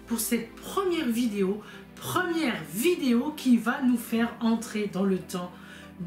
pour cette première vidéo qui va nous faire entrer dans le temps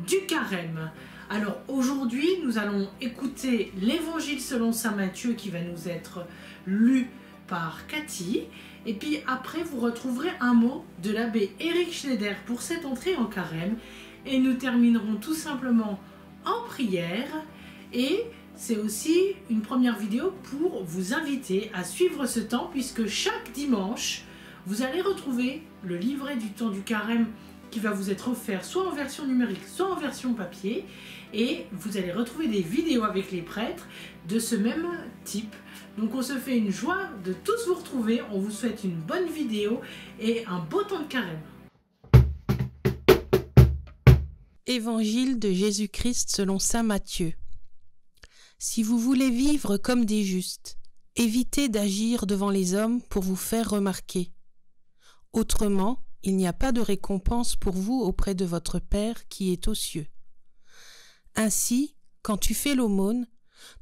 du carême. Alors aujourd'hui, nous allons écouter l'évangile selon saint Matthieu qui va nous être lu par Cathy. Et puis après, vous retrouverez un mot de l'abbé Éric Schneider pour cette entrée en carême. Et nous terminerons tout simplement en prière. Et c'est aussi une première vidéo pour vous inviter à suivre ce temps, puisque chaque dimanche, vous allez retrouver le livret du temps du carême qui va vous être offert soit en version numérique, soit en version papier. Et vous allez retrouver des vidéos avec les prêtres de ce même type. Donc on se fait une joie de tous vous retrouver. On vous souhaite une bonne vidéo et un beau temps de carême. Évangile de Jésus-Christ selon saint Matthieu. Si vous voulez vivre comme des justes, évitez d'agir devant les hommes pour vous faire remarquer. Autrement, il n'y a pas de récompense pour vous auprès de votre Père qui est aux cieux. Ainsi, quand tu fais l'aumône,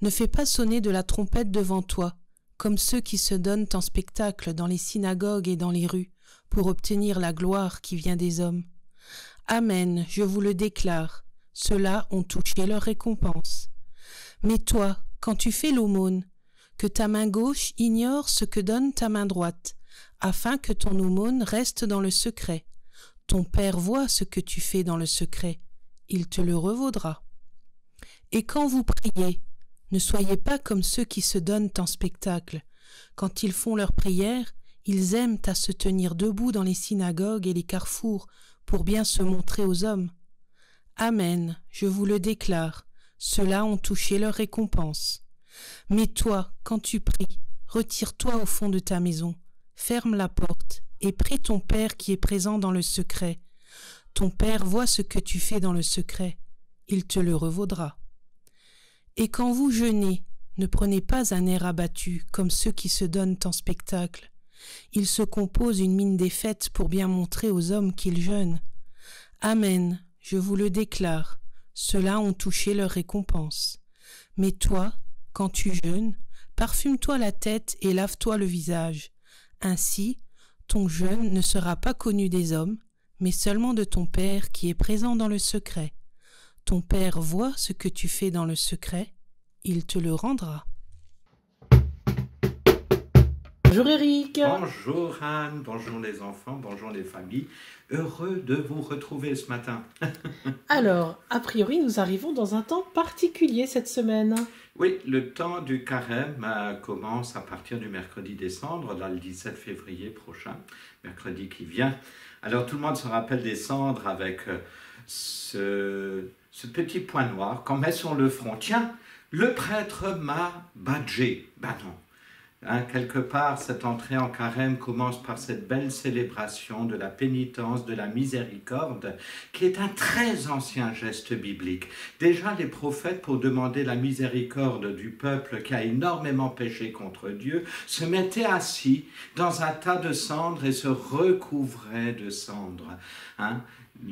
ne fais pas sonner de la trompette devant toi, comme ceux qui se donnent en spectacle dans les synagogues et dans les rues, pour obtenir la gloire qui vient des hommes. Amen, je vous le déclare, ceux-là ont touché leur récompense. Mais toi, quand tu fais l'aumône, que ta main gauche ignore ce que donne ta main droite, afin que ton aumône reste dans le secret. Ton Père voit ce que tu fais dans le secret, il te le revaudra. Et quand vous priez, ne soyez pas comme ceux qui se donnent en spectacle. Quand ils font leur prière, ils aiment à se tenir debout dans les synagogues et les carrefours pour bien se montrer aux hommes. Amen, je vous le déclare, ceux-là ont touché leur récompense. Mais toi, quand tu pries, retire-toi au fond de ta maison, ferme la porte et prie ton Père qui est présent dans le secret. Ton Père voit ce que tu fais dans le secret, il te le revaudra. Et quand vous jeûnez, ne prenez pas un air abattu comme ceux qui se donnent en spectacle. Ils se composent une mine défaite pour bien montrer aux hommes qu'ils jeûnent. Amen, je vous le déclare, ceux-là ont touché leur récompense. Mais toi, quand tu jeûnes, parfume-toi la tête et lave-toi le visage. Ainsi, ton jeûne ne sera pas connu des hommes, mais seulement de ton Père qui est présent dans le secret. Ton Père voit ce que tu fais dans le secret, il te le rendra. Bonjour Eric. Bonjour Anne, bonjour les enfants, bonjour les familles. Heureux de vous retrouver ce matin. Alors, a priori, nous arrivons dans un temps particulier cette semaine. Oui, le temps du carême commence à partir du mercredi des cendres, là le 17 février prochain, mercredi qui vient. Alors tout le monde se rappelle des cendres avec ce petit point noir qu'on met sur le front. Tiens, le prêtre m'a badgé. Ben non. Hein, quelque part, cette entrée en carême commence par cette belle célébration de la pénitence, de la miséricorde, qui est un très ancien geste biblique. Déjà, les prophètes, pour demander la miséricorde du peuple qui a énormément péché contre Dieu, se mettaient assis dans un tas de cendres et se recouvraient de cendres. Hein,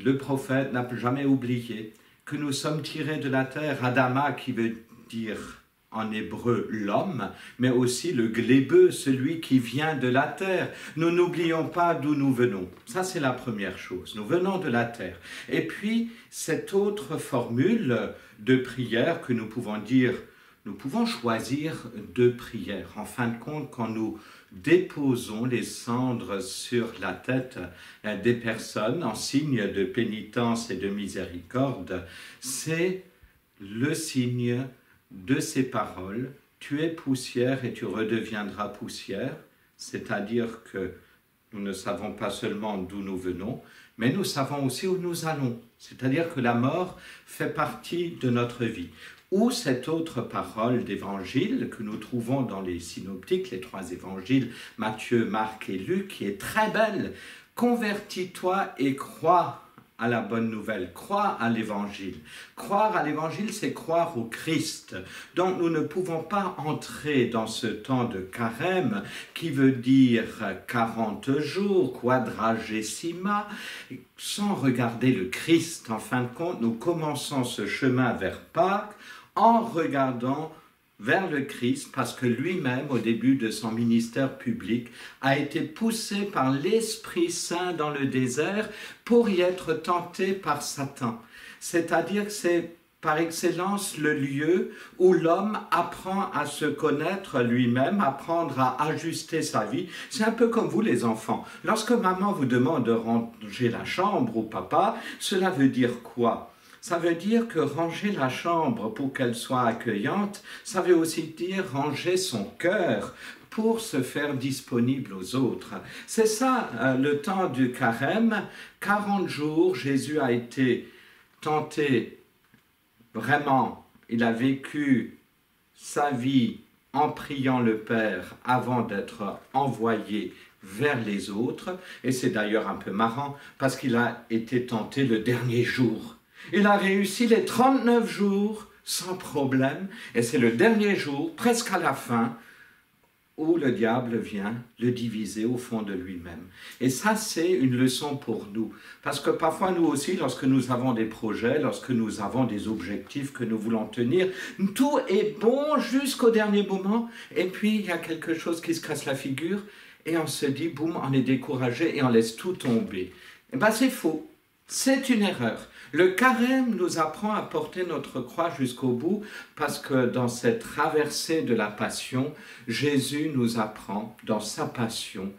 le prophète n'a jamais oublié que nous sommes tirés de la terre, Adama, qui veut dire en hébreu l'homme, mais aussi le glébeux, celui qui vient de la terre. Nous n'oublions pas d'où nous venons. Ça, c'est la première chose. Nous venons de la terre. Et puis, cette autre formule de prière que nous pouvons dire, nous pouvons choisir deux prières. En fin de compte, quand nous déposons les cendres sur la tête des personnes en signe de pénitence et de miséricorde, c'est le signe de ces paroles, tu es poussière et tu redeviendras poussière, c'est-à-dire que nous ne savons pas seulement d'où nous venons, mais nous savons aussi où nous allons, c'est-à-dire que la mort fait partie de notre vie. Ou cette autre parole d'évangile que nous trouvons dans les synoptiques, les trois évangiles, Matthieu, Marc et Luc, qui est très belle. Convertis-toi et crois à la bonne nouvelle, croire à l'évangile. Croire à l'évangile, c'est croire au Christ. Donc nous ne pouvons pas entrer dans ce temps de carême qui veut dire 40 jours, quadragesima, sans regarder le Christ. En fin de compte, nous commençons ce chemin vers Pâques en regardant vers le Christ parce que lui-même, au début de son ministère public, a été poussé par l'Esprit Saint dans le désert pour y être tenté par Satan. C'est-à-dire que c'est par excellence le lieu où l'homme apprend à se connaître lui-même, apprendre à ajuster sa vie. C'est un peu comme vous les enfants. Lorsque maman vous demande de ranger la chambre ou papa, cela veut dire quoi? Ça veut dire que ranger la chambre pour qu'elle soit accueillante, ça veut aussi dire ranger son cœur pour se faire disponible aux autres. C'est ça le temps du carême. 40 jours, Jésus a été tenté. Vraiment, il a vécu sa vie en priant le Père avant d'être envoyé vers les autres. Et c'est d'ailleurs un peu marrant parce qu'il a été tenté le dernier jour. Il a réussi les 39 jours sans problème. Et c'est le dernier jour, presque à la fin, où le diable vient le diviser au fond de lui-même. Et ça, c'est une leçon pour nous. Parce que parfois, nous aussi, lorsque nous avons des projets, lorsque nous avons des objectifs que nous voulons tenir, tout est bon jusqu'au dernier moment. Et puis, il y a quelque chose qui se casse la figure et on se dit, boum, on est découragé et on laisse tout tomber. Eh bien, c'est faux. C'est une erreur. Le carême nous apprend à porter notre croix jusqu'au bout parce que dans cette traversée de la passion, Jésus nous apprend, dans sa passion,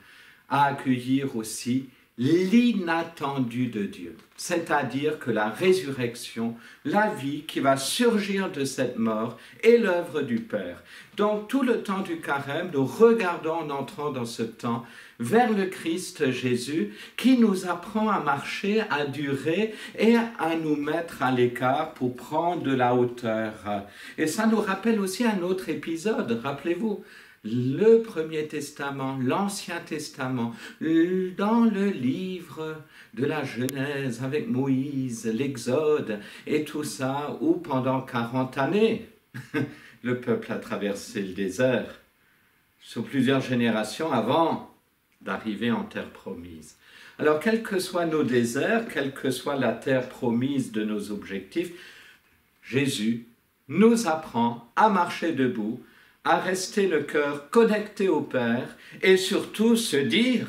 à accueillir aussi l'inattendu de Dieu. C'est-à-dire que la résurrection, la vie qui va surgir de cette mort est l'œuvre du Père. Donc tout le temps du carême, nous regardons en entrant dans ce temps vers le Christ Jésus qui nous apprend à marcher, à durer et à nous mettre à l'écart pour prendre de la hauteur. Et ça nous rappelle aussi un autre épisode, rappelez-vous, le Premier Testament, l'Ancien Testament, dans le livre de la Genèse avec Moïse, l'Exode et tout ça, où pendant 40 années, le peuple a traversé le désert sur plusieurs générations avant d'arriver en terre promise. Alors, quels que soient nos déserts, quelle que soit la terre promise de nos objectifs, Jésus nous apprend à marcher debout, à rester le cœur connecté au Père et surtout se dire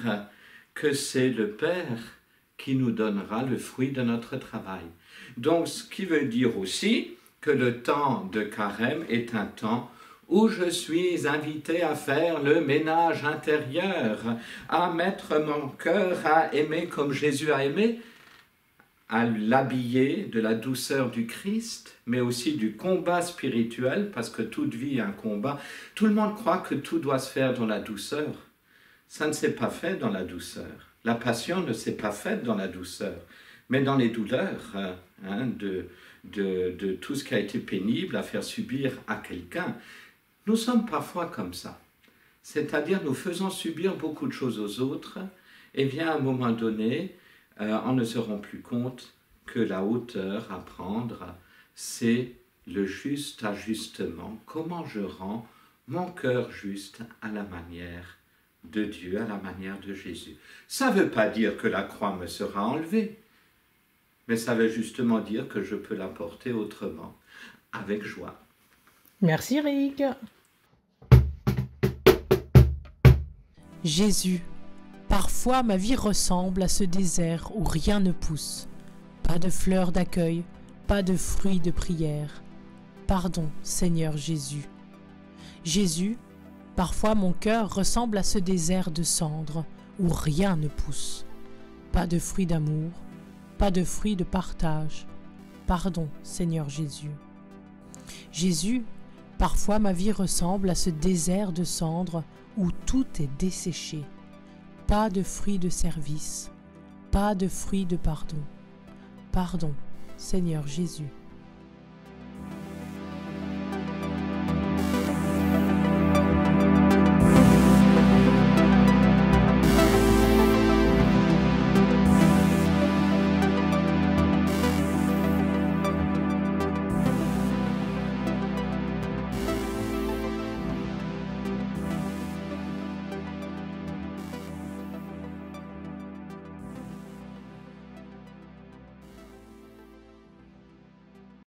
que c'est le Père qui nous donnera le fruit de notre travail. Donc, ce qui veut dire aussi que le temps de carême est un temps où je suis invité à faire le ménage intérieur, à mettre mon cœur à aimer comme Jésus a aimé, à l'habiller de la douceur du Christ, mais aussi du combat spirituel, parce que toute vie est un combat. Tout le monde croit que tout doit se faire dans la douceur. Ça ne s'est pas fait dans la douceur. La passion ne s'est pas faite dans la douceur, mais dans les douleurs de tout ce qui a été pénible à faire subir à quelqu'un. Nous sommes parfois comme ça. C'est-à-dire nous faisons subir beaucoup de choses aux autres, et vient un moment donné, on ne se rend plus compte que la hauteur à prendre, c'est le juste ajustement. Comment je rends mon cœur juste à la manière de Dieu, à la manière de Jésus. Ça ne veut pas dire que la croix me sera enlevée, mais ça veut justement dire que je peux la porter autrement, avec joie. Merci Rick. Jésus, parfois ma vie ressemble à ce désert où rien ne pousse. Pas de fleurs d'accueil, pas de fruits de prière. Pardon, Seigneur Jésus. Jésus, parfois mon cœur ressemble à ce désert de cendres où rien ne pousse. Pas de fruits d'amour, pas de fruits de partage. Pardon, Seigneur Jésus. Jésus, parfois ma vie ressemble à ce désert de cendres où tout est desséché. Pas de fruits de service, pas de fruits de pardon. Pardon, Seigneur Jésus.